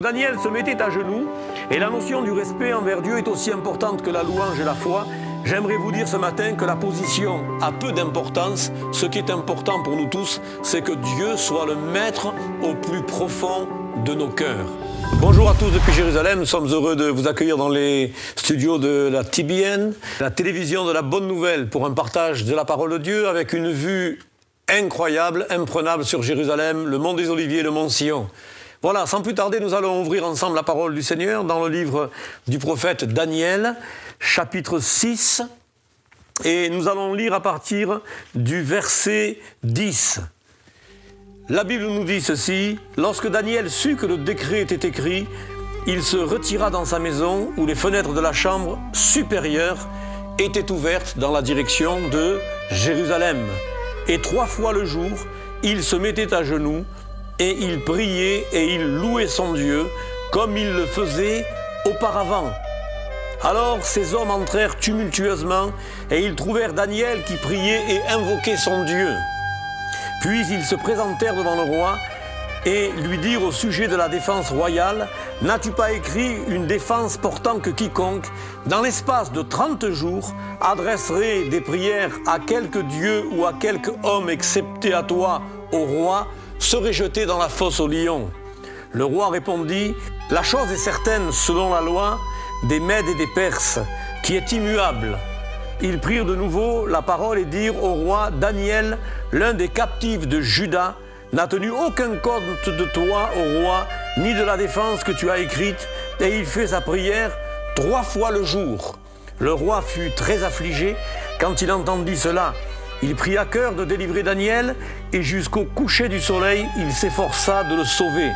Daniel se mettait à genoux, et la notion du respect envers Dieu est aussi importante que la louange et la foi. J'aimerais vous dire ce matin que la position a peu d'importance. Ce qui est important pour nous tous, c'est que Dieu soit le maître au plus profond de nos cœurs. Bonjour à tous depuis Jérusalem, nous sommes heureux de vous accueillir dans les studios de la TBN, la télévision de la bonne nouvelle, pour un partage de la parole de Dieu avec une vue incroyable, imprenable sur Jérusalem, le mont des Oliviers, le mont Sion. Voilà, sans plus tarder, nous allons ouvrir ensemble la parole du Seigneur dans le livre du prophète Daniel, chapitre 6, et nous allons lire à partir du verset 10. La Bible nous dit ceci: « Lorsque Daniel sut que le décret était écrit, il se retira dans sa maison où les fenêtres de la chambre supérieure étaient ouvertes dans la direction de Jérusalem. Et 3 fois le jour, il se mettait à genoux, et il priait et il louait son Dieu, comme il le faisait auparavant. Alors ces hommes entrèrent tumultueusement, et ils trouvèrent Daniel qui priait et invoquait son Dieu. Puis ils se présentèrent devant le roi, et lui dirent au sujet de la défense royale: « N'as-tu pas écrit une défense portant que quiconque, dans l'espace de 30 jours, adresserait des prières à quelque dieu ou à quelque homme excepté à toi, au roi, serait jeté dans la fosse aux lions. » Le roi répondit: « La chose est certaine selon la loi des Mèdes et des Perses, qui est immuable. » Ils prirent de nouveau la parole et dirent au roi: « Daniel, l'un des captifs de Juda, n'a tenu aucun compte de toi, au roi, ni de la défense que tu as écrite, et il fait sa prière 3 fois le jour. » Le roi fut très affligé quand il entendit cela. Il prit à cœur de délivrer Daniel, et jusqu'au coucher du soleil, il s'efforça de le sauver.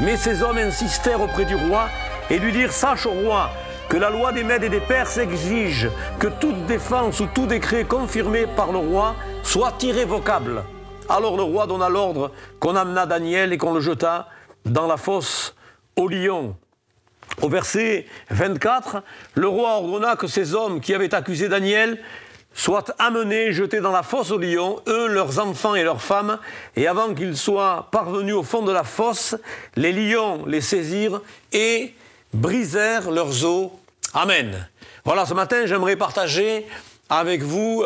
Mais ces hommes insistèrent auprès du roi et lui dirent: « Sache, au roi, que la loi des Mèdes et des Perses exige que toute défense ou tout décret confirmé par le roi soit irrévocable. » Alors le roi donna l'ordre qu'on amena Daniel et qu'on le jeta dans la fosse aux lions. Au verset 24, le roi ordonna que ces hommes qui avaient accusé Daniel soient amenés, jetés dans la fosse aux lions, eux, leurs enfants et leurs femmes, et avant qu'ils soient parvenus au fond de la fosse, les lions les saisirent et brisèrent leurs os. Amen. Voilà, ce matin, j'aimerais partager avec vous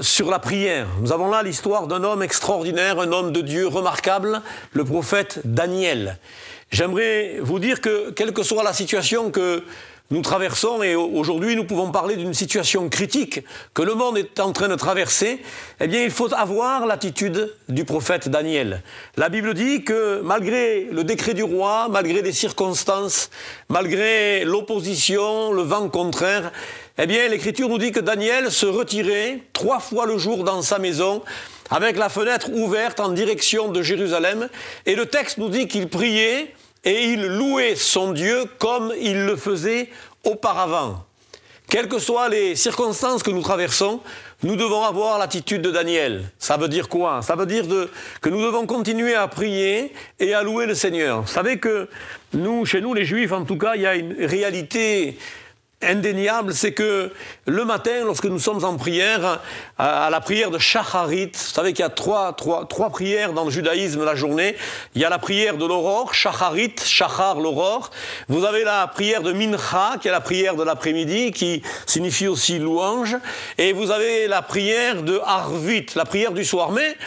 sur la prière. Nous avons là l'histoire d'un homme extraordinaire, un homme de Dieu remarquable, le prophète Daniel. J'aimerais vous dire que, quelle que soit la situation que nous traversons, et aujourd'hui nous pouvons parler d'une situation critique que le monde est en train de traverser, eh bien il faut avoir l'attitude du prophète Daniel. La Bible dit que malgré le décret du roi, malgré les circonstances, malgré l'opposition, le vent contraire, eh bien l'Écriture nous dit que Daniel se retirait 3 fois le jour dans sa maison, avec la fenêtre ouverte en direction de Jérusalem, et le texte nous dit qu'il priait et il louait son Dieu comme il le faisait auparavant. Quelles que soient les circonstances que nous traversons, nous devons avoir l'attitude de Daniel. Ça veut dire quoi? Ça veut dire que nous devons continuer à prier et à louer le Seigneur. Vous savez que nous, chez nous les Juifs en tout cas, il y a une réalité indéniable, c'est que le matin, lorsque nous sommes en prière, à la prière de Shacharit, vous savez qu'il y a trois prières dans le judaïsme la journée. Il y a la prière de l'aurore, Shacharit, Shachar, l'aurore. Vous avez la prière de Mincha, qui est la prière de l'après-midi, qui signifie aussi louange. Et vous avez la prière de Arvit, la prière du soir. Mais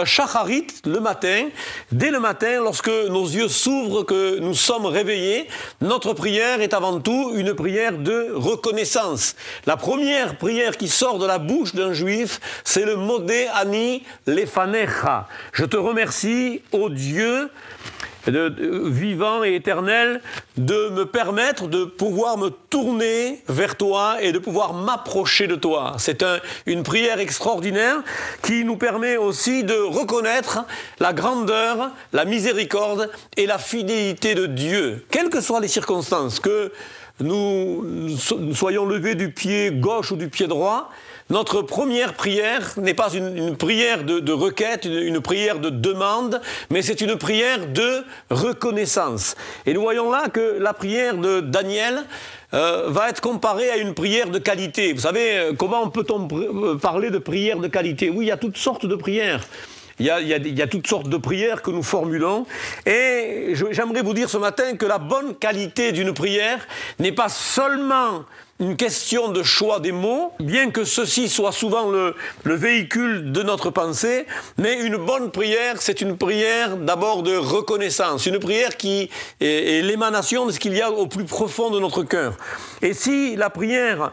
Shacharit, le matin, dès le matin, lorsque nos yeux s'ouvrent, que nous sommes réveillés, notre prière est avant tout une prière de reconnaissance. La première prière qui sort de la bouche d'un juif, c'est le Modé Ani Lefanecha. Je te remercie, ô Dieu, vivant et éternel, de me permettre de pouvoir me tourner vers toi et de pouvoir m'approcher de toi. C'est une prière extraordinaire qui nous permet aussi de reconnaître la grandeur, la miséricorde et la fidélité de Dieu. Quelles que soient les circonstances, que nous soyons levés du pied gauche ou du pied droit, notre première prière n'est pas une prière de requête, une prière de demande, mais c'est une prière de reconnaissance. Et nous voyons là que la prière de Daniel va être comparée à une prière de qualité. Vous savez, comment peut-on parler de prière de qualité? Oui, il y a toutes sortes de prières. il y a toutes sortes de prières que nous formulons. Et j'aimerais vous dire ce matin que la bonne qualité d'une prière n'est pas seulement une question de choix des mots, bien que ceci soit souvent le véhicule de notre pensée, mais une bonne prière, c'est une prière d'abord de reconnaissance, une prière qui est l'émanation de ce qu'il y a au plus profond de notre cœur. Et si la prière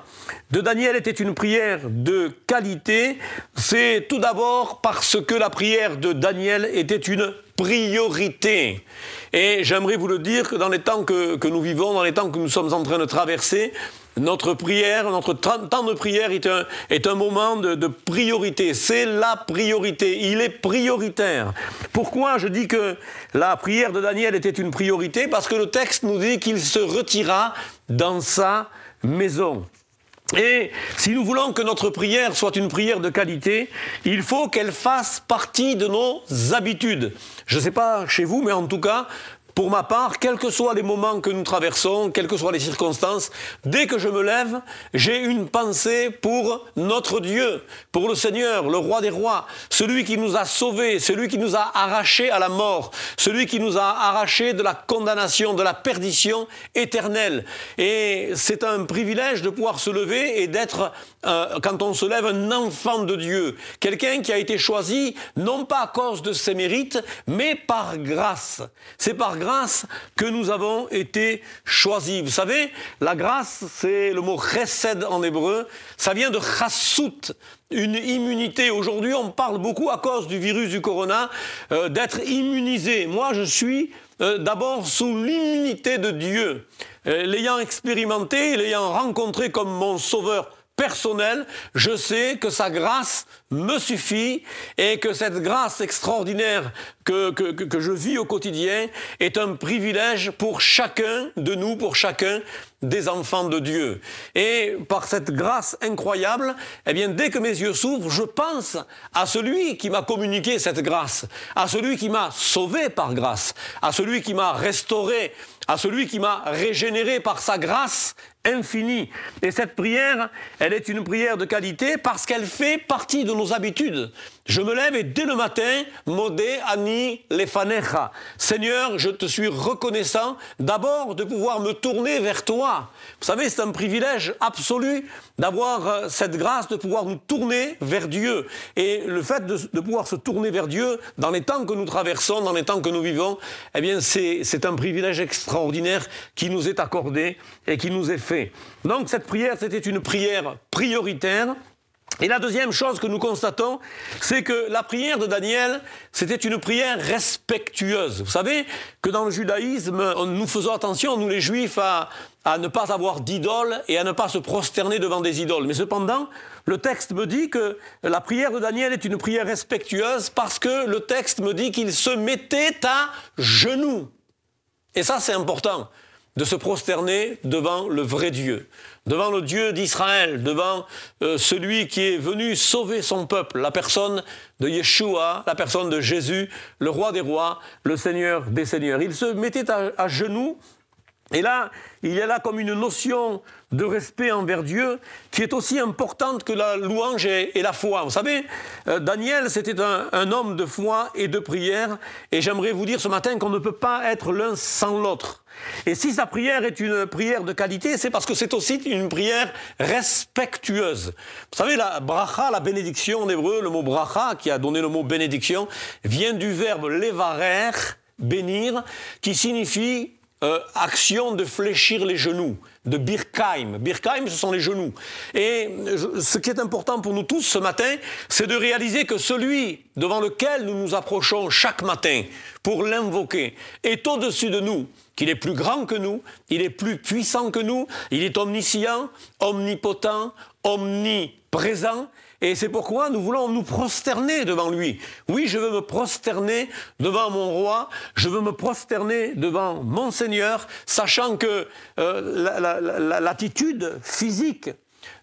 de Daniel était une prière de qualité, c'est tout d'abord parce que la prière de Daniel était une priorité. Et j'aimerais vous le dire que dans les temps que nous vivons, dans les temps que nous sommes en train de traverser, notre prière, notre temps de prière est un moment de priorité. C'est la priorité. Il est prioritaire. Pourquoi je dis que la prière de Daniel était une priorité? Parce que le texte nous dit qu'il se retira dans sa maison. Et si nous voulons que notre prière soit une prière de qualité, il faut qu'elle fasse partie de nos habitudes. Je ne sais pas chez vous, mais en tout cas, pour ma part, quels que soient les moments que nous traversons, quelles que soient les circonstances, dès que je me lève, j'ai une pensée pour notre Dieu, pour le Seigneur, le Roi des Rois, celui qui nous a sauvés, celui qui nous a arrachés à la mort, celui qui nous a arrachés de la condamnation, de la perdition éternelle. Et c'est un privilège de pouvoir se lever et d'être, quand on se lève, un enfant de Dieu, quelqu'un qui a été choisi, non pas à cause de ses mérites, mais par grâce. C'est par grâce que nous avons été choisis. Vous savez, la grâce, c'est le mot chesed en hébreu, ça vient de chassout, une immunité. Aujourd'hui, on parle beaucoup à cause du virus du corona d'être immunisé. Moi, je suis d'abord sous l'immunité de Dieu. L'ayant expérimenté, l'ayant rencontré comme mon sauveur personnel, je sais que sa grâce me suffit et que cette grâce extraordinaire que je vis au quotidien est un privilège pour chacun de nous, pour chacun des enfants de Dieu. Et par cette grâce incroyable, eh bien, dès que mes yeux s'ouvrent, je pense à celui qui m'a communiqué cette grâce, à celui qui m'a sauvé par grâce, à celui qui m'a restauré, à celui qui m'a régénéré par sa grâce infinie. Et cette prière, elle est une prière de qualité parce qu'elle fait partie de nos habitudes. Je me lève et dès le matin, modé ani lefanecha. Seigneur, je te suis reconnaissant d'abord de pouvoir me tourner vers toi. Vous savez, c'est un privilège absolu d'avoir cette grâce de pouvoir nous tourner vers Dieu. Et le fait de pouvoir se tourner vers Dieu dans les temps que nous traversons, dans les temps que nous vivons, eh bien, c'est un privilège extraordinaire qui nous est accordé et qui nous est fait. Donc, cette prière, c'était une prière prioritaire. Et la deuxième chose que nous constatons, c'est que la prière de Daniel, c'était une prière respectueuse. Vous savez que dans le judaïsme, nous faisons attention, nous les juifs, à ne pas avoir d'idoles et à ne pas se prosterner devant des idoles. Mais cependant, le texte me dit que la prière de Daniel est une prière respectueuse parce que le texte me dit qu'il se mettait à genoux. Et ça, c'est important, de se prosterner devant le vrai Dieu, devant le Dieu d'Israël, devant celui qui est venu sauver son peuple, la personne de Yeshua, la personne de Jésus, le Roi des Rois, le Seigneur des Seigneurs. Il se mettait à genoux. Et là, il y a là comme une notion de respect envers Dieu qui est aussi importante que la louange et la foi. Vous savez, Daniel, c'était un homme de foi et de prière. Et j'aimerais vous dire ce matin qu'on ne peut pas être l'un sans l'autre. Et si sa prière est une prière de qualité, c'est parce que c'est aussi une prière respectueuse. Vous savez, la bracha, la bénédiction en hébreu, le mot bracha, qui a donné le mot bénédiction, vient du verbe levarer, bénir, qui signifie action de fléchir les genoux, de birkaim. Birkaim, ce sont les genoux. Et ce qui est important pour nous tous ce matin, c'est de réaliser que celui devant lequel nous nous approchons chaque matin pour l'invoquer est au-dessus de nous, qu'il est plus grand que nous, il est plus puissant que nous, il est omniscient, omnipotent, omniprésent. Et c'est pourquoi nous voulons nous prosterner devant lui. Oui, je veux me prosterner devant mon roi, je veux me prosterner devant mon Seigneur, sachant que l'attitude physique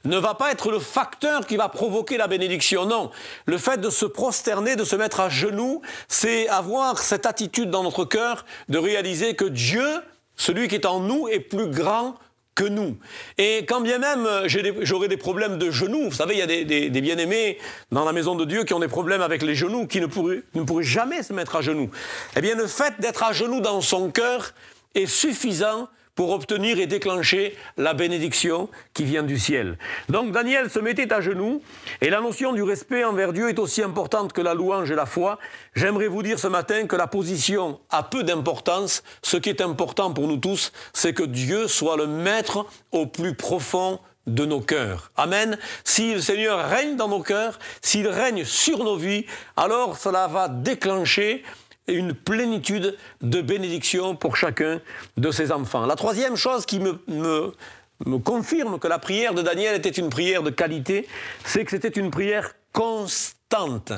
ne va pas être le facteur qui va provoquer la bénédiction. Non, le fait de se prosterner, de se mettre à genoux, c'est avoir cette attitude dans notre cœur de réaliser que Dieu, celui qui est en nous, est plus grand que nous. Et quand bien même j'aurais des problèmes de genoux, vous savez, il y a des bien-aimés dans la maison de Dieu qui ont des problèmes avec les genoux, qui ne pourraient jamais se mettre à genoux. Eh bien, le fait d'être à genoux dans son cœur est suffisant pour obtenir et déclencher la bénédiction qui vient du ciel. Donc Daniel se mettait à genoux, et la notion du respect envers Dieu est aussi importante que la louange et la foi. J'aimerais vous dire ce matin que la position a peu d'importance. Ce qui est important pour nous tous, c'est que Dieu soit le maître au plus profond de nos cœurs. Amen. Si le Seigneur règne dans nos cœurs, s'il règne sur nos vies, alors cela va déclencher une plénitude de bénédiction pour chacun de ses enfants. La troisième chose qui me confirme que la prière de Daniel était une prière de qualité, c'est que c'était une prière constante,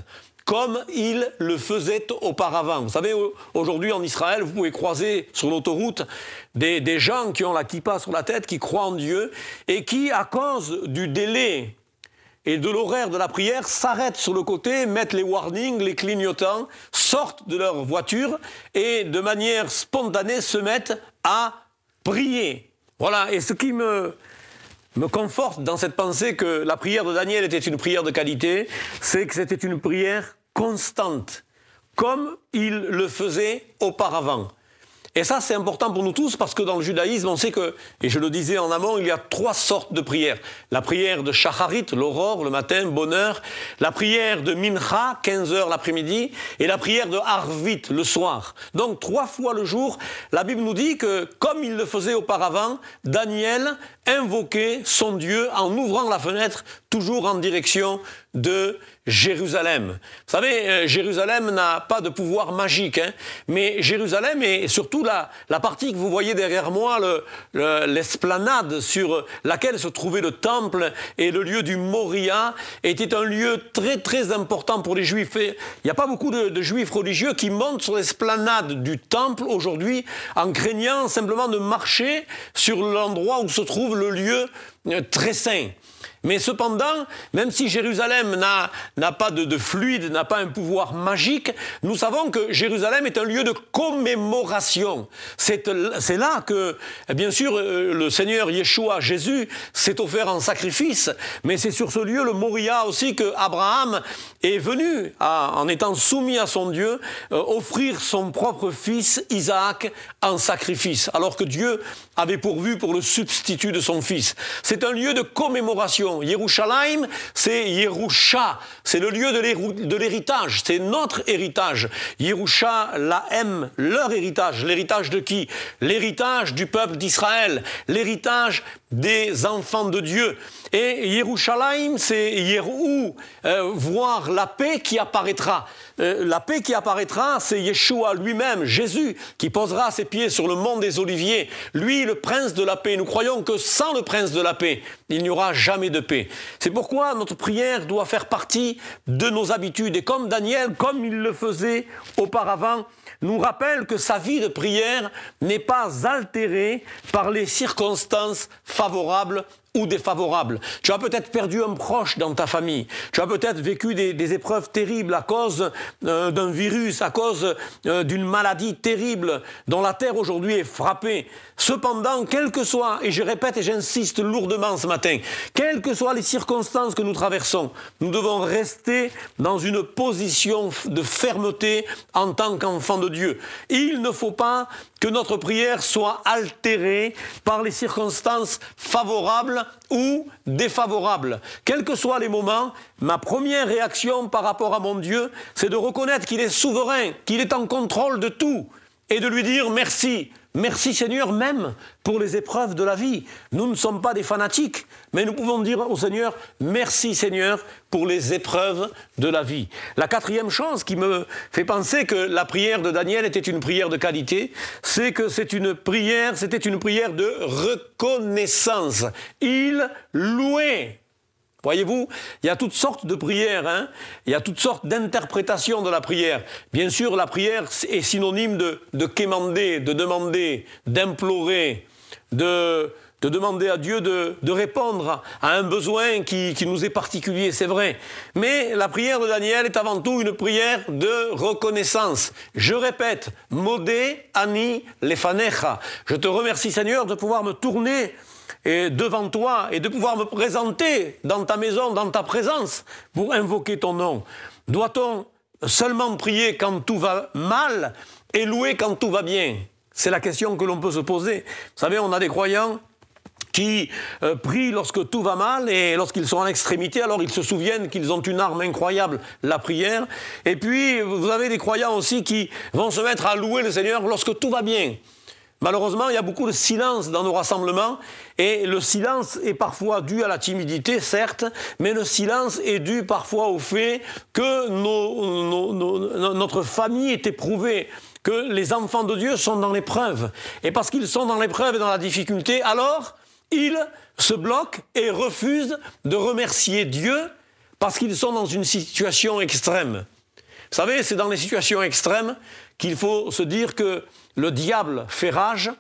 comme il le faisait auparavant. Vous savez, aujourd'hui en Israël, vous pouvez croiser sur l'autoroute des gens qui ont la kippa sur la tête, qui croient en Dieu, et qui, à cause du délai et de l'horaire de la prière, s'arrêtent sur le côté, mettent les warnings, les clignotants, sortent de leur voiture et de manière spontanée se mettent à prier. Voilà, et ce qui me conforte dans cette pensée que la prière de Daniel était une prière de qualité, c'est que c'était une prière constante, comme il le faisait auparavant. Et ça, c'est important pour nous tous parce que dans le judaïsme, on sait que, et je le disais en amont, il y a 3 sortes de prières. La prière de Shacharit, l'aurore, le matin, bonheur. La prière de Mincha, 15h l'après-midi. Et la prière de Arvit, le soir. Donc 3 fois le jour, la Bible nous dit que, comme il le faisait auparavant, Daniel invoquait son Dieu en ouvrant la fenêtre, toujours en direction de Jérusalem. Vous savez, Jérusalem n'a pas de pouvoir magique, hein, mais Jérusalem, et surtout la partie que vous voyez derrière moi, l'esplanade sur laquelle se trouvait le temple et le lieu du Moria, était un lieu très très important pour les Juifs. Et il n'y a pas beaucoup de Juifs religieux qui montent sur l'esplanade du temple aujourd'hui en craignant simplement de marcher sur l'endroit où se trouve le lieu très saint. Mais cependant, même si Jérusalem n'a pas de fluide, n'a pas un pouvoir magique, nous savons que Jérusalem est un lieu de commémoration. C'est là que, bien sûr, le Seigneur Yeshua, Jésus, s'est offert en sacrifice, mais c'est sur ce lieu, le Moria aussi, que Abraham est venu, en étant soumis à son Dieu, offrir son propre fils Isaac en sacrifice, alors que Dieu avait pourvu pour le substitut de son fils. C'est un lieu de commémoration. Yerushalayim, c'est Yerusha, c'est le lieu de l'héritage, c'est notre héritage. Yerusha, Lahem, leur héritage. L'héritage de qui? L'héritage du peuple d'Israël, l'héritage des enfants de Dieu. Et Yerushalayim, c'est Yerou, voir la paix qui apparaîtra. La paix qui apparaîtra, c'est Yeshua lui-même, Jésus, qui posera ses pieds sur le mont des Oliviers. Lui, le prince de la paix. Nous croyons que sans le prince de la paix, il n'y aura jamais de paix. C'est pourquoi notre prière doit faire partie de nos habitudes. Et comme Daniel, comme il le faisait auparavant, nous rappelle que sa vie de prière n'est pas altérée par les circonstances favorables ou défavorables. Tu as peut-être perdu un proche dans ta famille. Tu as peut-être vécu des épreuves terribles à cause d'un virus, à cause d'une maladie terrible dont la terre aujourd'hui est frappée. Cependant, quelles que soient, et je répète et j'insiste lourdement ce matin, quelles que soient les circonstances que nous traversons, nous devons rester dans une position de fermeté en tant qu'enfants de Dieu. Il ne faut pas que notre prière soit altérée par les circonstances favorables ou défavorables. Quels que soient les moments, ma première réaction par rapport à mon Dieu, c'est de reconnaître qu'il est souverain, qu'il est en contrôle de tout, et de lui dire merci. Merci Seigneur, même pour les épreuves de la vie. Nous ne sommes pas des fanatiques, mais nous pouvons dire au Seigneur, merci Seigneur pour les épreuves de la vie. La 4e chose qui me fait penser que la prière de Daniel était une prière de qualité, c'est que c'était une prière de reconnaissance. Il louait. Voyez-vous, il y a toutes sortes de prières, hein. Il y a toutes sortes d'interprétations de la prière. Bien sûr, la prière est synonyme de quémander, de demander, d'implorer, de demander à Dieu de répondre à un besoin qui nous est particulier, c'est vrai. Mais la prière de Daniel est avant tout une prière de reconnaissance. Je répète, Modé Ani Lefanecha. Je te remercie Seigneur de pouvoir me tourner et devant toi et de pouvoir me présenter dans ta maison, dans ta présence, pour invoquer ton nom? Doit-on seulement prier quand tout va mal et louer quand tout va bien? C'est la question que l'on peut se poser. Vous savez, on a des croyants qui prient lorsque tout va mal et lorsqu'ils sont en extrémité, alors ils se souviennent qu'ils ont une arme incroyable, la prière. Et puis, vous avez des croyants aussi qui vont se mettre à louer le Seigneur lorsque tout va bien. Malheureusement, il y a beaucoup de silence dans nos rassemblements et le silence est parfois dû à la timidité, certes, mais le silence est dû parfois au fait que notre famille est éprouvée, que les enfants de Dieu sont dans l'épreuve. Et parce qu'ils sont dans l'épreuve et dans la difficulté, alors ils se bloquent et refusent de remercier Dieu parce qu'ils sont dans une situation extrême. Vous savez, c'est dans les situations extrêmes qu'il faut se dire que le diable fait rage,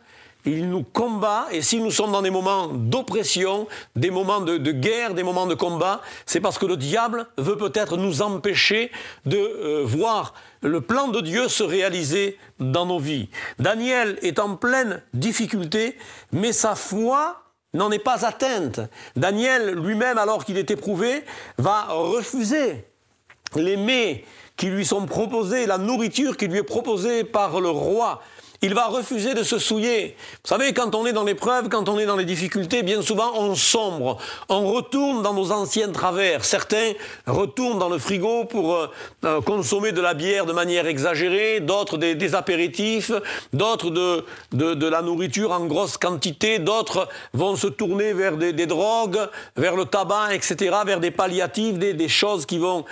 il nous combat, et si nous sommes dans des moments d'oppression, des moments de guerre, des moments de combat, c'est parce que le diable veut peut-être nous empêcher de voir le plan de Dieu se réaliser dans nos vies. Daniel est en pleine difficulté, mais sa foi n'en est pas atteinte. Daniel lui-même, alors qu'il est éprouvé, va refuser les mets qui lui sont proposés, la nourriture qui lui est proposée par le roi. Il va refuser de se souiller. Vous savez, quand on est dans l'épreuve, quand on est dans les difficultés, bien souvent on sombre. On retourne dans nos anciens travers. Certains retournent dans le frigo pour consommer de la bière de manière exagérée, d'autres des apéritifs, d'autres de la nourriture en grosse quantité, d'autres vont se tourner vers des drogues, vers le tabac, etc., vers des palliatifs, des choses qui vont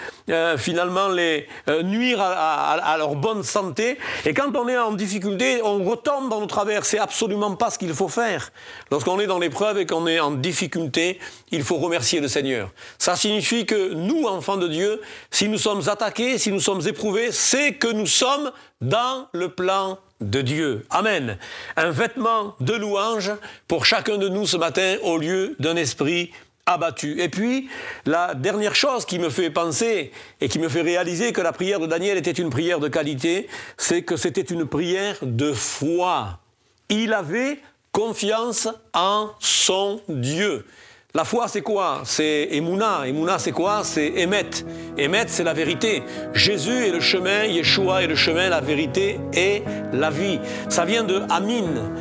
finalement les nuire à leur bonne santé. Et quand on est en difficulté, on retombe dans nos travers. C'est absolument pas ce qu'il faut faire. Lorsqu'on est dans l'épreuve et qu'on est en difficulté, il faut remercier le Seigneur. Ça signifie que nous, enfants de Dieu, si nous sommes attaqués, si nous sommes éprouvés, c'est que nous sommes dans le plan de Dieu. Amen. Un vêtement de louange pour chacun de nous ce matin au lieu d'un esprit abattu. Et puis, la dernière chose qui me fait penser et qui me fait réaliser que la prière de Daniel était une prière de qualité, c'est que c'était une prière de foi. Il avait confiance en son Dieu. La foi, c'est quoi? C'est Emouna. Emouna, c'est quoi? C'est Emet. Emet, c'est la vérité. Jésus est le chemin, Yeshua est le chemin, la vérité et la vie. Ça vient de Amin,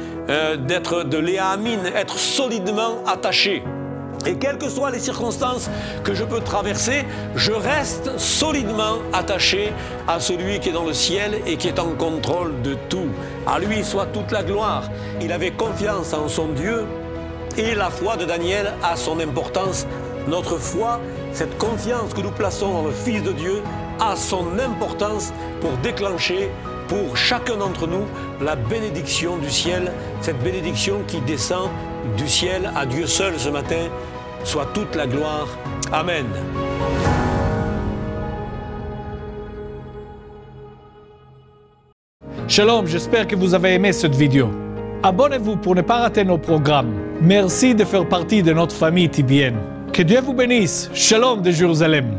d'être de Léa Amin, être solidement attaché. Et quelles que soient les circonstances que je peux traverser, je reste solidement attaché à celui qui est dans le ciel et qui est en contrôle de tout. À lui soit toute la gloire. Il avait confiance en son Dieu et la foi de Daniel a son importance. Notre foi, cette confiance que nous plaçons dans le Fils de Dieu, a son importance pour déclencher pour chacun d'entre nous la bénédiction du ciel, cette bénédiction qui descend du ciel. À Dieu seul ce matin soit toute la gloire. Amen. Shalom, j'espère que vous avez aimé cette vidéo. Abonnez-vous pour ne pas rater nos programmes. Merci de faire partie de notre famille TBN. Que Dieu vous bénisse. Shalom de Jérusalem.